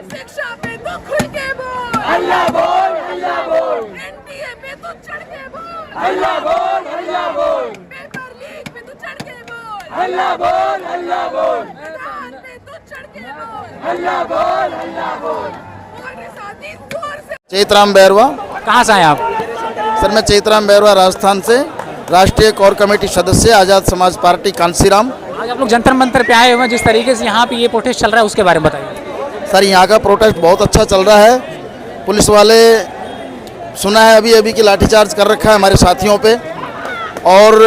शिक्षा पे तो खुल के बोल, अल्लाह बोल, अल्लाह बोल, एनडीए पे तो चढ़ के बोल, अल्लाह बोल, अल्लाह बोल, पेपर लीक पे तो चढ़ के बोल, अल्लाह बोल, अल्लाह बोल, मैदान पे तो चढ़ के बोल, अल्लाह बोल, अल्लाह बोल। बोल साथी जोर से। चैतराम बैरवा। कहाँ से आए आप? सर मैं चैतराम बैरवा राजस्थान से, राष्ट्रीय कोर कमेटी सदस्य, आज़ाद समाज पार्टी कांसीराम। आज आप लोग जंतर मंतर पे आए हुए हैं, जिस तरीके से यहाँ पे ये प्रोटेस्ट चल रहा है उसके बारे में बताइए। सर यहाँ का प्रोटेस्ट बहुत अच्छा चल रहा है। पुलिस वाले सुना है अभी अभी की लाठीचार्ज कर रखा है हमारे साथियों पे, और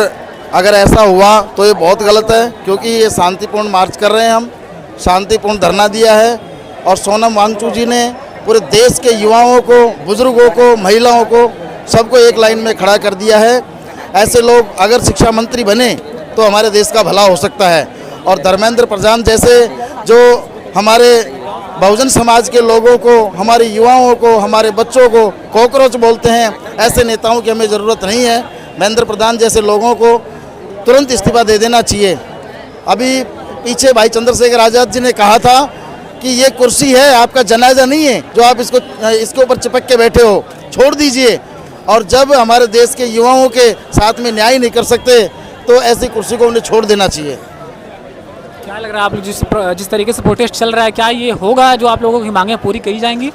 अगर ऐसा हुआ तो ये बहुत गलत है, क्योंकि ये शांतिपूर्ण मार्च कर रहे हैं, हम शांतिपूर्ण धरना दिया है। और सोनम वांगचुक जी ने पूरे देश के युवाओं को, बुजुर्गों को, महिलाओं को, सबको एक लाइन में खड़ा कर दिया है। ऐसे लोग अगर शिक्षा मंत्री बने तो हमारे देश का भला हो सकता है। और धर्मेंद्र प्रधान जैसे जो हमारे बहुजन समाज के लोगों को, हमारे युवाओं को, हमारे बच्चों को कॉकरोच बोलते हैं, ऐसे नेताओं की हमें ज़रूरत नहीं है। महेंद्र प्रधान जैसे लोगों को तुरंत इस्तीफा दे देना चाहिए। अभी पीछे भाई चंद्रशेखर आज़ाद जी ने कहा था कि ये कुर्सी है, आपका जनाजा नहीं है जो आप इसके ऊपर चिपक के बैठे हो, छोड़ दीजिए। और जब हमारे देश के युवाओं के साथ में न्याय नहीं कर सकते तो ऐसी कुर्सी को उन्हें छोड़ देना चाहिए। क्या लग रहा है आप लोग जिस तरीके से प्रोटेस्ट चल रहा है, क्या ये होगा जो आप लोगों की मांगें पूरी करी जाएंगी?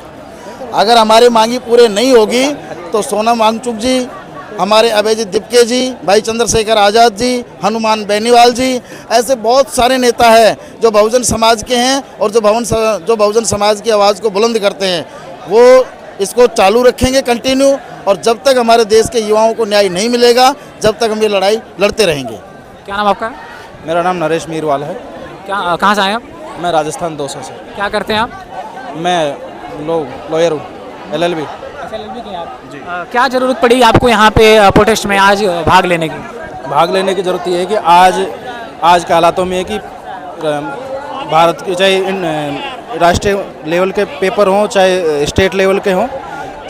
अगर हमारी मांगी पूरे नहीं होगी तो सोनम वांगचुक जी, हमारे अभयजीत दिपके जी, भाई चंद्रशेखर आज़ाद जी, हनुमान बेनीवाल जी, ऐसे बहुत सारे नेता हैं जो बहुजन समाज के हैं और जो बहुजन समाज की आवाज़ को बुलंद करते हैं, वो इसको चालू रखेंगे कंटिन्यू। और जब तक हमारे देश के युवाओं को न्याय नहीं मिलेगा, जब तक हम ये लड़ाई लड़ते रहेंगे। क्या नाम आपका? मेरा नाम नरेश मीरवाल है। क्या कहाँ से आए आप? मैं राजस्थान 200 से। क्या करते हैं आप? मैं लॉयर हूँ, LLB। जी। क्या ज़रूरत पड़ी आपको यहाँ पे प्रोटेस्ट में आज भाग लेने की? भाग लेने की ज़रूरत ये है कि आज के हालातों में है कि भारत के चाहे राष्ट्रीय लेवल के पेपर हों चाहे स्टेट लेवल के हों,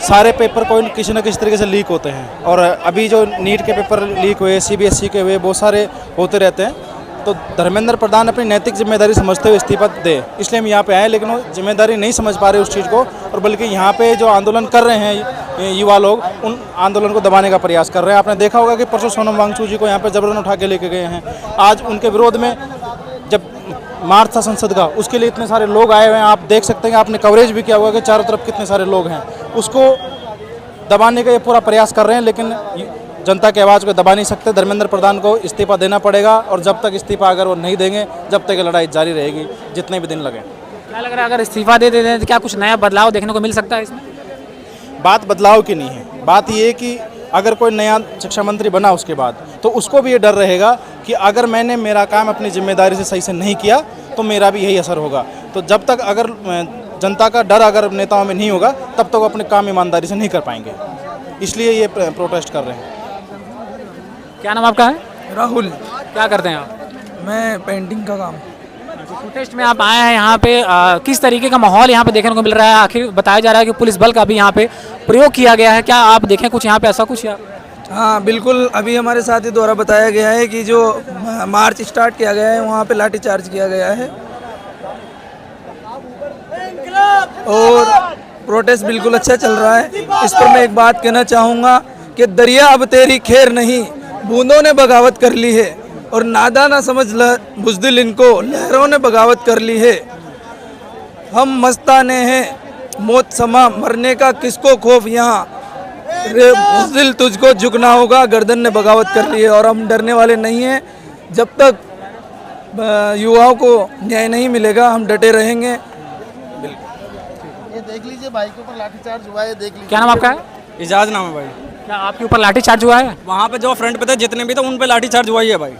सारे पेपर कोई किसी न किसी तरीके से लीक होते हैं। और अभी जो नीट के पेपर लीक हुए, CBSE के हुए, बहुत सारे होते रहते हैं। तो धर्मेंद्र प्रधान अपनी नैतिक जिम्मेदारी समझते हुए इस्तीफा दे, इसलिए हम यहाँ पे आए। लेकिन वो जिम्मेदारी नहीं समझ पा रहे उस चीज़ को, और बल्कि यहाँ पे जो आंदोलन कर रहे हैं युवा लोग, उन आंदोलन को दबाने का प्रयास कर रहे हैं। आपने देखा होगा कि परसों सोनम वांगचुक जी को यहाँ पे जबरन उठा के लेके गए हैं। आज उनके विरोध में जब मार्च था संसद का, उसके लिए इतने सारे लोग आए हुए हैं। आप देख सकते हैं, आपने कवरेज भी किया होगा कि चारों तरफ कितने सारे लोग हैं। उसको दबाने का ये पूरा प्रयास कर रहे हैं, लेकिन जनता की आवाज़ को दबा नहीं सकते। धर्मेंद्र प्रधान को इस्तीफा देना पड़ेगा, और जब तक इस्तीफा अगर वो नहीं देंगे, जब तक ये लड़ाई जारी रहेगी, जितने भी दिन लगे। क्या लग रहा है अगर इस्तीफा दे देते हैं तो क्या कुछ नया बदलाव देखने को मिल सकता है इसमें? बात बदलाव की नहीं है, बात ये है कि अगर कोई नया शिक्षा मंत्री बना उसके बाद, तो उसको भी ये डर रहेगा कि अगर मैंने मेरा काम अपनी जिम्मेदारी से सही से नहीं किया तो मेरा भी यही असर होगा। तो जब तक अगर जनता का डर अगर नेताओं में नहीं होगा, तब तक वो अपने काम ईमानदारी से नहीं कर पाएंगे। इसलिए ये प्रोटेस्ट कर रहे हैं। क्या नाम आपका है? राहुल। क्या करते हैं आप? मैं पेंटिंग का काम। प्रोटेस्ट में आप आए हैं यहाँ पे, किस तरीके का माहौल यहाँ पे देखने को मिल रहा है? आखिर बताया जा रहा है कि पुलिस बल का भी यहाँ पे प्रयोग किया गया है, क्या आप देखें कुछ यहाँ पे ऐसा कुछ? हाँ बिल्कुल, अभी हमारे साथी द्वारा बताया गया है कि जो मार्च स्टार्ट किया गया है वहाँ पे लाठीचार्ज किया गया है, और प्रोटेस्ट बिल्कुल अच्छा चल रहा है। इस पर मैं एक बात कहना चाहूँगा कि दरिया अब तेरी खैर नहीं, बूंदों ने बगावत कर ली है, और नादा ना समझ बुज़दिल इनको, लहरों ने बगावत कर ली है। हम मस्ताने हैं मौत समा, मरने का किसको खौफ, यहाँ बुज़दिल तुझको झुकना होगा, गर्दन ने बगावत कर ली है। और हम डरने वाले नहीं हैं, जब तक युवाओं को न्याय नहीं मिलेगा हम डटे रहेंगे। ये देख लीजिए, भाई के ऊपर लाठीचार्ज हुआ है, देख लीजिए। क्या नाम आपका है? इजाज़ नाम है भाई। क्या आपके ऊपर लाठीचार्ज हुआ है? वहाँ पे जो फ्रंट पे थे जितने भी थे उन पे लाठीचार्ज हुआ ही है भाई।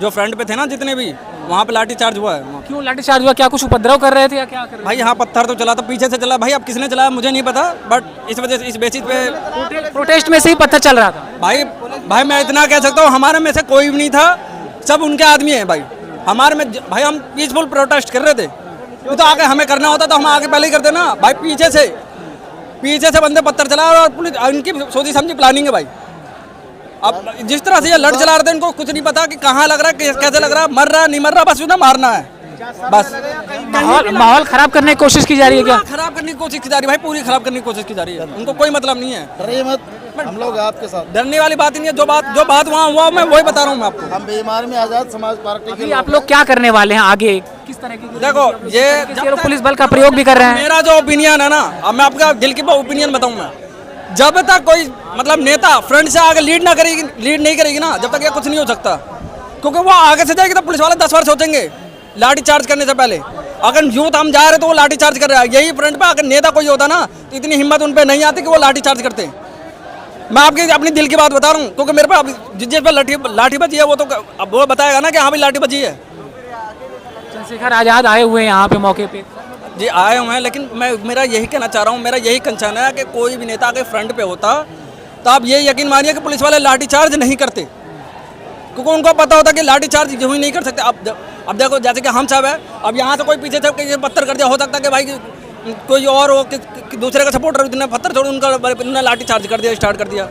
जो फ्रंट पे थे ना जितने भी, वहाँ पे लाठीचार्ज हुआ है। क्यों लाठीचार्ज हुआ? क्या कुछ उपद्रव कर रहे थे या क्या कर रहे थे? भाई यहाँ पत्थर तो चला था, पीछे से चला भाई, अब किसने चलाया मुझे नहीं पता, बट इस वजह से इस बेसिस पे प्रोटेस्ट में से ही पत्थर चल रहा था। भाई मैं इतना कह सकता हूँ, हमारे में से कोई भी नहीं था, सब उनके आदमी हैं भाई। हमारे में भाई हम पीसफुल प्रोटेस्ट कर रहे थे, तो आगे हमें करना होता तो हम आगे पहले ही करते ना भाई। पीछे से बंदे पत्थर चला, और पुलिस इनकी सोची समझी प्लानिंग है भाई। अब जिस तरह से ये लड़ चला रहे थे, इनको कुछ नहीं पता कि कहाँ लग रहा है, कैसे लग रहा है, मर रहा है नहीं मर रहा, बस उन्हें मारना है। बस माहौल खराब करने की कोशिश की जा रही है क्या? खराब करने की कोशिश की जा रही है भाई, पूरी खराब करने की कोशिश की जा रही है। उनको कोई मतलब नहीं है, डरिए मत, हम लोग आपके साथ। डरने वाली बात ही नहीं है। जो बात वहाँ हुआ मैं वही बता रहा हूँ मैं आपको। हम बीमार में आजाद समाज पार्टी के अभी आप लोग क्या करने वाले हैं आगे? किस तरह की देखो ये ये लोग पुलिस बल का प्रयोग भी कर रहे हैं। मेरा जो ओपिनियन है ना, अब मैं आपका दिल की ओपिनियन बताऊँ मैं, जब तक कोई मतलब नेता फ्रंट से आगे लीड नहीं करेगी ना, जब तक ये कुछ नहीं हो सकता। क्योंकि वो आगे से जाएगी तो पुलिस वाले 10 बार सोचेंगे लाठी चार्ज करने से पहले। अगर यूथ हम जा रहे तो वो लाठी चार्ज कर रहा है, यही फ्रंट पे अगर नेता कोई होता ना तो इतनी हिम्मत उन पे नहीं आती कि वो लाठी चार्ज करते। मैं आपकी अपनी दिल की बात बता रहा हूँ, क्योंकि मेरे पे जिस पे लाठी बजी है वो तो अब वो बताएगा ना कि हाँ भाई लाठी बजी है। चंद्रशेखर आजाद आए हुए हैं यहाँ पे मौके पे। जी आए हुए हैं, लेकिन मैं मेरा यही कहना चाह रहा हूँ, मेरा यही कंसर्न है कि कोई भी नेता अगर फ्रंट पे होता तो आप ये यकीन मानिए कि पुलिस वाले लाठी चार्ज नहीं करते, क्योंकि उनको पता होता कि लाठी चार्ज यूँ ही नहीं कर सकते। अब देखो जैसे कि हम सब है, अब यहाँ से कोई पीछे से किसी पत्थर कर दिया, हो सकता है कि भाई कोई और हो कि दूसरे का सपोर्टर इतने पत्थर छोड़ उनका इतना लाठी चार्ज कर दिया, स्टार्ट कर दिया।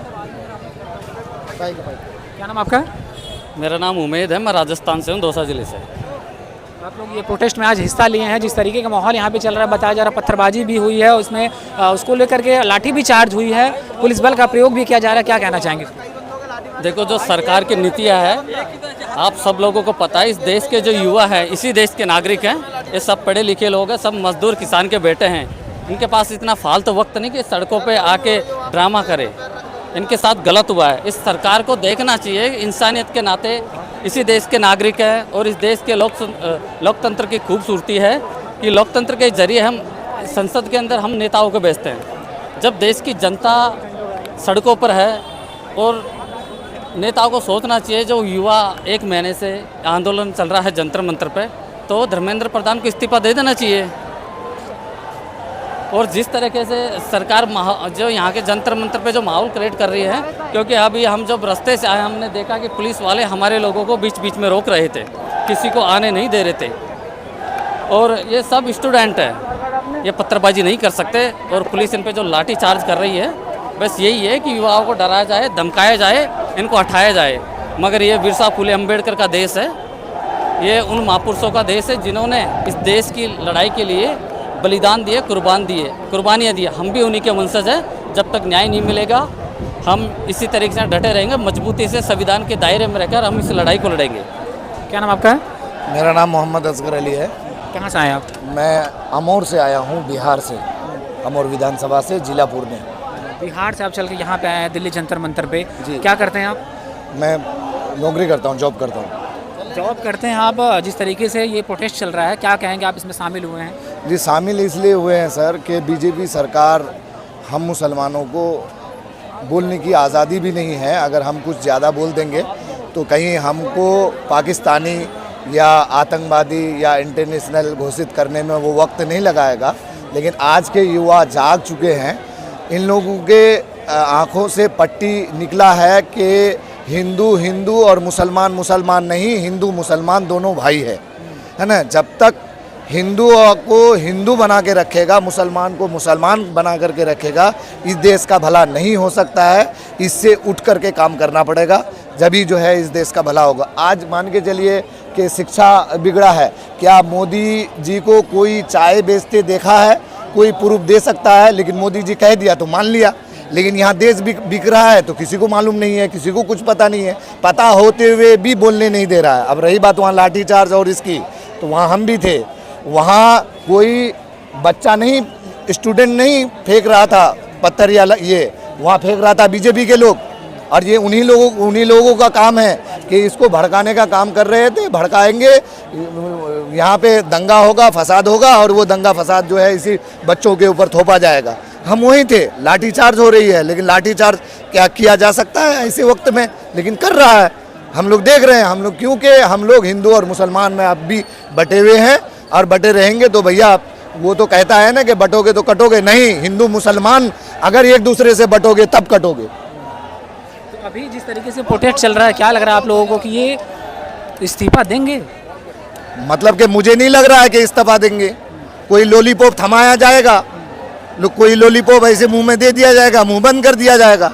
क्या नाम आपका? मेरा नाम उमेद है, मैं राजस्थान से हूँ, दौसा जिले से। आप लोग ये प्रोटेस्ट में आज हिस्सा लिए हैं, जिस तरीके का माहौल यहाँ पे चल रहा है, बताया जा रहा है पत्थरबाजी भी हुई है, उसमें उसको लेकर के लाठी भी चार्ज हुई है, पुलिस बल का प्रयोग भी किया जा रहा है, क्या कहना चाहेंगे? देखो जो सरकार की नीतियाँ है, आप सब लोगों को पता है, इस देश के जो युवा हैं इसी देश के नागरिक हैं, ये सब पढ़े लिखे लोग हैं, सब मजदूर किसान के बेटे हैं। इनके पास इतना फालतू वक्त नहीं कि सड़कों पे आके ड्रामा करे। इनके साथ गलत हुआ है, इस सरकार को देखना चाहिए। इंसानियत के नाते इसी देश के नागरिक हैं और इस देश के लोकतंत्र की खूबसूरती है कि लोकतंत्र के जरिए हम संसद के अंदर हम नेताओं को भेजते हैं। जब देश की जनता सड़कों पर है और नेताओं को सोचना चाहिए, जो युवा 1 महीने से आंदोलन चल रहा है जंतर मंतर पे, तो धर्मेंद्र प्रधान को इस्तीफा दे देना चाहिए। और जिस तरीके से सरकार जो यहाँ के जंतर मंतर पे जो माहौल क्रिएट कर रही है, क्योंकि अभी हम जब रास्ते से आए हमने देखा कि पुलिस वाले हमारे लोगों को बीच बीच में रोक रहे थे, किसी को आने नहीं दे रहे थे। और ये सब स्टूडेंट हैं, ये पत्थरबाजी नहीं कर सकते। और पुलिस इन पे जो लाठी चार्ज कर रही है, बस यही है कि युवाओं को डराया जाए, धमकाया जाए, इनको हटाया जाए। मगर ये बिरसा फुले अम्बेडकर का देश है, ये उन महापुरुषों का देश है जिन्होंने इस देश की लड़ाई के लिए बलिदान दिए, कुर्बानियाँ दी। हम भी उन्हीं के वंशज हैं। जब तक न्याय नहीं मिलेगा हम इसी तरीके से डटे रहेंगे, मजबूती से संविधान के दायरे में रहकर हम इस लड़ाई को लड़ेंगे। क्या नाम आपका है? मेरा नाम मोहम्मद असगर अली है। कहाँ से आए आप? मैं अमौर से आया हूँ, बिहार से, अमौर विधानसभा से, जिला पुणे। बिहार से आप चल के यहाँ पे आए हैं दिल्ली जंतर मंतर पे। जी। क्या करते हैं आप? मैं नौकरी करता हूँ, जॉब करता हूँ। जॉब करते हैं आप। जिस तरीके से ये प्रोटेस्ट चल रहा है, क्या कहेंगे आप इसमें शामिल हुए हैं? जी शामिल इसलिए हुए हैं सर कि बीजेपी सरकार हम मुसलमानों को बोलने की आज़ादी भी नहीं है। अगर हम कुछ ज़्यादा बोल देंगे तो कहीं हमको पाकिस्तानी या आतंकवादी या इंटरनेशनल घोषित करने में वो वक्त नहीं लगाएगा। लेकिन आज के युवा जाग चुके हैं, इन लोगों के आँखों से पट्टी निकला है कि हिंदू हिंदू और मुसलमान मुसलमान नहीं, हिंदू मुसलमान दोनों भाई है ना। जब तक हिंदू को हिंदू बना के रखेगा, मुसलमान को मुसलमान बना करके रखेगा, इस देश का भला नहीं हो सकता है। इससे उठ करके काम करना पड़ेगा, जभी जो है इस देश का भला होगा। आज मान के चलिए कि शिक्षा बिगड़ा है, क्या मोदी जी को कोई चाय बेचते देखा है? कोई प्रूफ दे सकता है? लेकिन मोदी जी कह दिया तो मान लिया। लेकिन यहाँ देश बिक रहा है तो किसी को मालूम नहीं है, किसी को कुछ पता नहीं है, पता होते हुए भी बोलने नहीं दे रहा है। अब रही बात वहाँ लाठीचार्ज और इसकी, तो वहाँ हम भी थे, वहाँ कोई बच्चा नहीं, स्टूडेंट नहीं फेंक रहा था पत्थर या ये, वहाँ फेंक रहा था बीजेपी के लोग। और ये उन्हीं लोगों का काम है कि इसको भड़काने का काम कर रहे थे। भड़काएंगे, यहाँ पे दंगा होगा, फसाद होगा, और वो दंगा फसाद जो है इसी बच्चों के ऊपर थोपा जाएगा। हम वहीं थे, लाठीचार्ज हो रही है, लेकिन लाठीचार्ज क्या किया जा सकता है ऐसे वक्त में? लेकिन कर रहा है, हम लोग देख रहे हैं। हम लोग क्योंकि हम लोग हिंदू और मुसलमान में अब भी बटे हुए हैं और बटे रहेंगे। तो भैया वो तो कहता है ना कि बटोगे तो कटोगे, नहीं, हिंदू मुसलमान अगर एक दूसरे से बटोगे तब कटोगे। तो अभी जिस तरीके से प्रोटेस्ट चल रहा है, क्या लग रहा है आप लोगों को कि ये इस्तीफा देंगे? मतलब कि मुझे नहीं लग रहा है कि इस्तीफा देंगे। कोई लॉलीपॉप थमाया जाएगा, कोई लॉलीपॉप ऐसे मुंह में दे दिया जाएगा, मुंह बंद कर दिया जाएगा,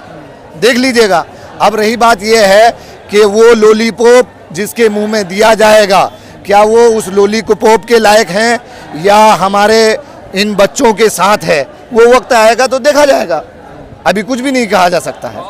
देख लीजिएगा। अब रही बात यह है कि वो लॉलीपॉप जिसके मुंह में दिया जाएगा क्या वो उस लोली को पोप के लायक हैं या हमारे इन बच्चों के साथ है, वो वक्त आएगा तो देखा जाएगा। अभी कुछ भी नहीं कहा जा सकता है।